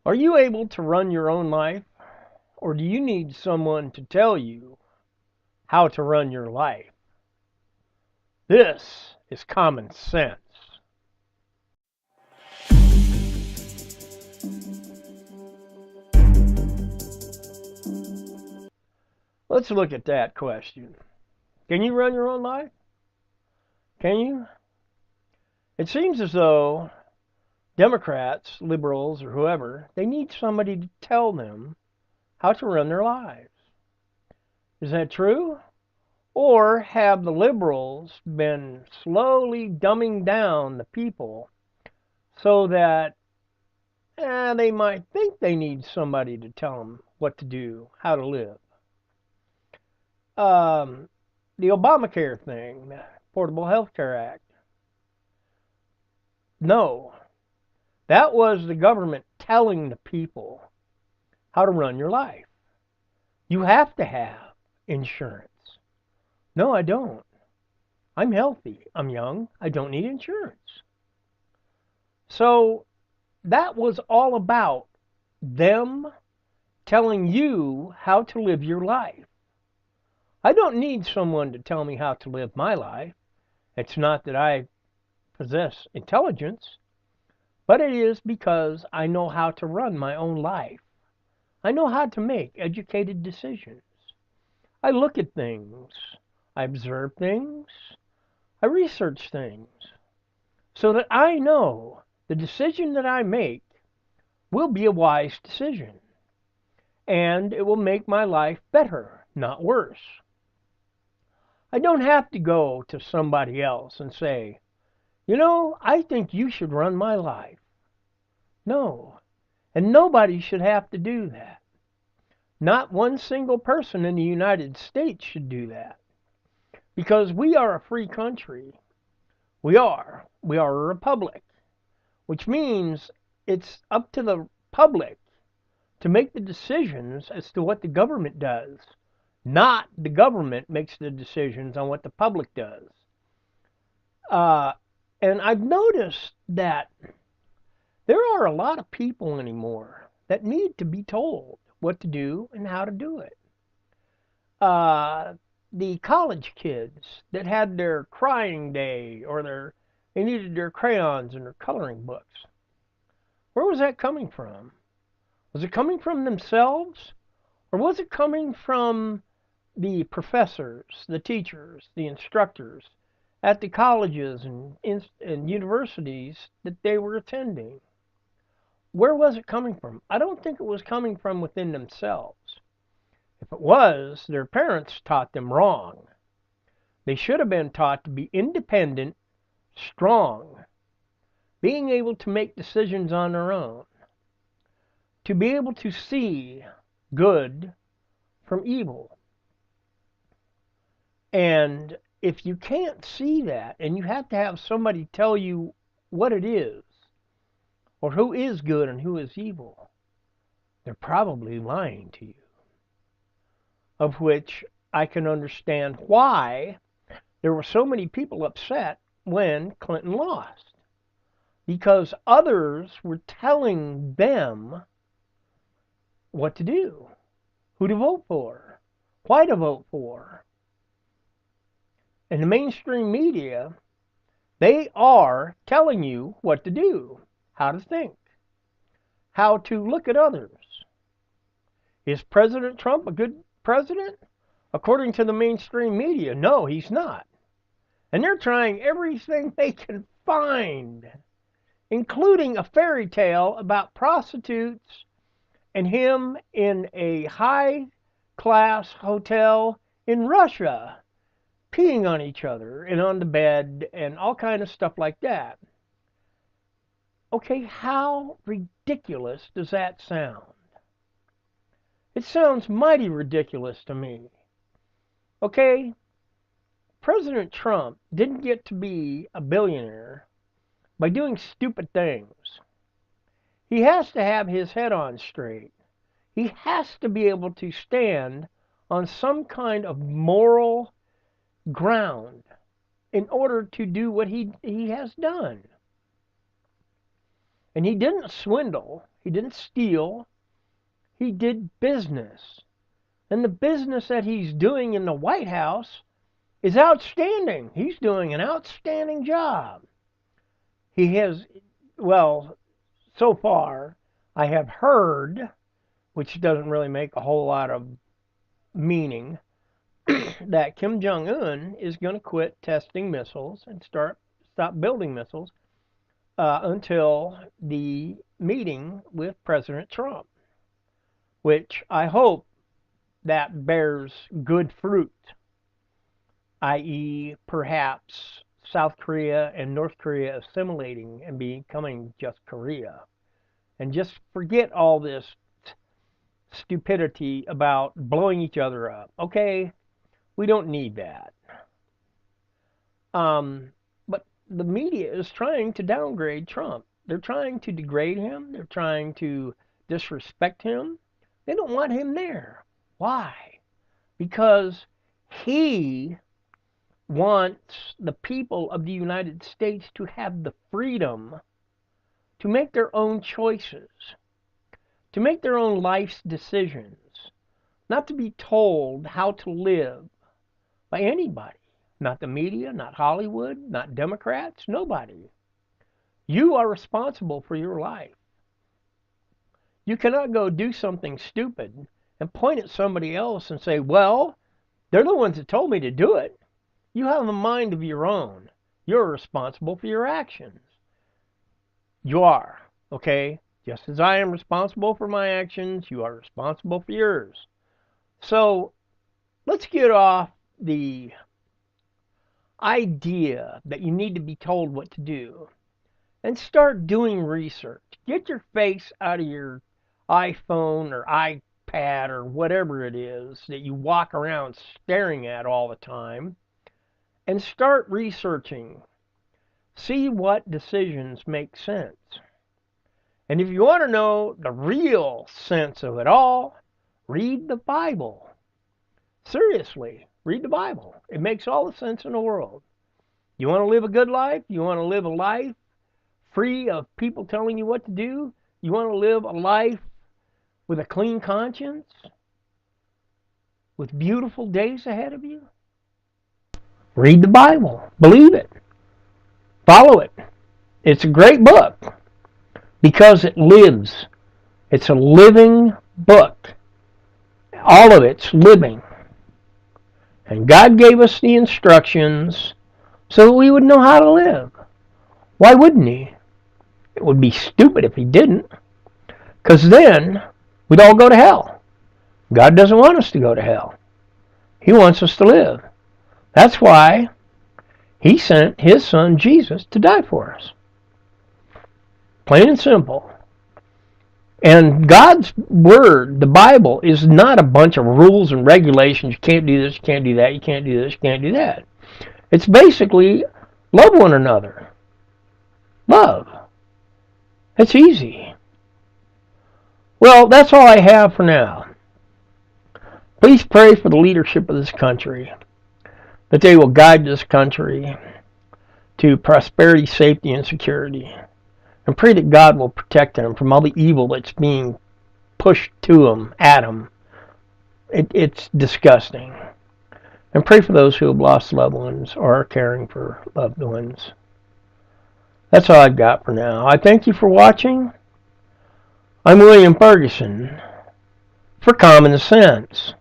Are you able to run your own life, or do you need someone to tell you how to run your life? This is common sense. Let's look at that question. Can you run your own life? Can you? It seems as though Democrats, liberals, or whoever, they need somebody to tell them how to run their lives. Is that true? Or have the liberals been slowly dumbing down the people so that they might think they need somebody to tell them what to do, how to live? Um, the Obamacare thing, the Affordable Health Care Act. No, that was the government telling the people how to run your life. You have to have insurance. No, I don't. I'm healthy. I'm young. I don't need insurance. So that was all about them telling you how to live your life. I don't need someone to tell me how to live my life. It's not that I possess intelligence, but it is because I know how to run my own life. I know how to make educated decisions. I look at things. I observe things. I research things so that I know the decision that I make will be a wise decision. And it will make my life better, not worse. I don't have to go to somebody else and say, I think you should run my life. No. And nobody should have to do that. Not one single person in the United States should do that. Because we are a free country. We are. We are a republic. Which means it's up to the public to make the decisions as to what the government does. Not the government makes the decisions on what the public does. Uh, and I've noticed that there are a lot of people anymore that need to be told what to do and how to do it. The college kids that had their crying day or they needed their crayons and their coloring books. Where was that coming from? Was it coming from themselves? Or was it coming from the professors, the teachers, the instructors at the colleges and universities that they were attending? Where was it coming from? I don't think it was coming from within themselves. If it was, their parents taught them wrong. They should have been taught to be independent, strong, being able to make decisions on their own, to be able to see good from evil. And if you can't see that, and you have to have somebody tell you what it is, or who is good and who is evil, they're probably lying to you. Of which I can understand why there were so many people upset when Clinton lost. Because others were telling them what to do, who to vote for, why to vote for. And the mainstream media, they are telling you what to do, how to think, how to look at others. Is President Trump a good president? According to the mainstream media, no, he's not. And they're trying everything they can find, including a fairy tale about prostitutes and him in a high-class hotel in Russia, peeing on each other and on the bed and all kind of stuff like that. Okay, how ridiculous does that sound? It sounds mighty ridiculous to me. Okay, President Trump didn't get to be a billionaire by doing stupid things. He has to have his head on straight. He has to be able to stand on some kind of moral ground in order to do what he has done. And he didn't swindle. He didn't steal. He did business. And the business that he's doing in the White House is outstanding. He's doing an outstanding job. He has, well, so far, I have heard, which doesn't really make a whole lot of meaning, that Kim Jong-un is going to quit testing missiles and stop building missiles until the meeting with President Trump, which I hope that bears good fruit, i.e., perhaps South Korea and North Korea assimilating and becoming just Korea. And just forget all this stupidity about blowing each other up. Okay, we don't need that. But the media is trying to downgrade Trump. They're trying to degrade him. They're trying to disrespect him. They don't want him there. Why? Because he wants the people of the United States to have the freedom to make their own choices, to make their own life's decisions, not to be told how to live by anybody. Not the media, not Hollywood, not Democrats, nobody. You are responsible for your life. You cannot go do something stupid and point at somebody else and say, well, they're the ones that told me to do it. You have a mind of your own. You're responsible for your actions. You are, okay? Just as I am responsible for my actions, you are responsible for yours. So let's get off the idea that you need to be told what to do and start doing research. Get your face out of your iPhone or iPad or whatever it is that you walk around staring at all the time and start researching. See what decisions make sense. And if you want to know the real sense of it all, read the Bible. Seriously, read the Bible. It makes all the sense in the world. You want to live a good life? You want to live a life free of people telling you what to do? You want to live a life with a clean conscience? With beautiful days ahead of you? Read the Bible. Believe it. Follow it. It's a great book because it lives. It's a living book. All of it's living. And God gave us the instructions so that we would know how to live. Why wouldn't He? It would be stupid if He didn't, because then we'd all go to hell. God doesn't want us to go to hell. He wants us to live. That's why He sent His Son Jesus to die for us. Plain and simple. And God's Word, the Bible, is not a bunch of rules and regulations. You can't do this, you can't do that, you can't do this, you can't do that. It's basically love one another. Love. It's easy. Well, that's all I have for now. Please pray for the leadership of this country, that they will guide this country to prosperity, safety, and security. And pray that God will protect them from all the evil that's being pushed to them, at them. It's disgusting. And pray for those who have lost loved ones or are caring for loved ones. That's all I've got for now. I thank you for watching. I'm William Ferguson for Common Sense.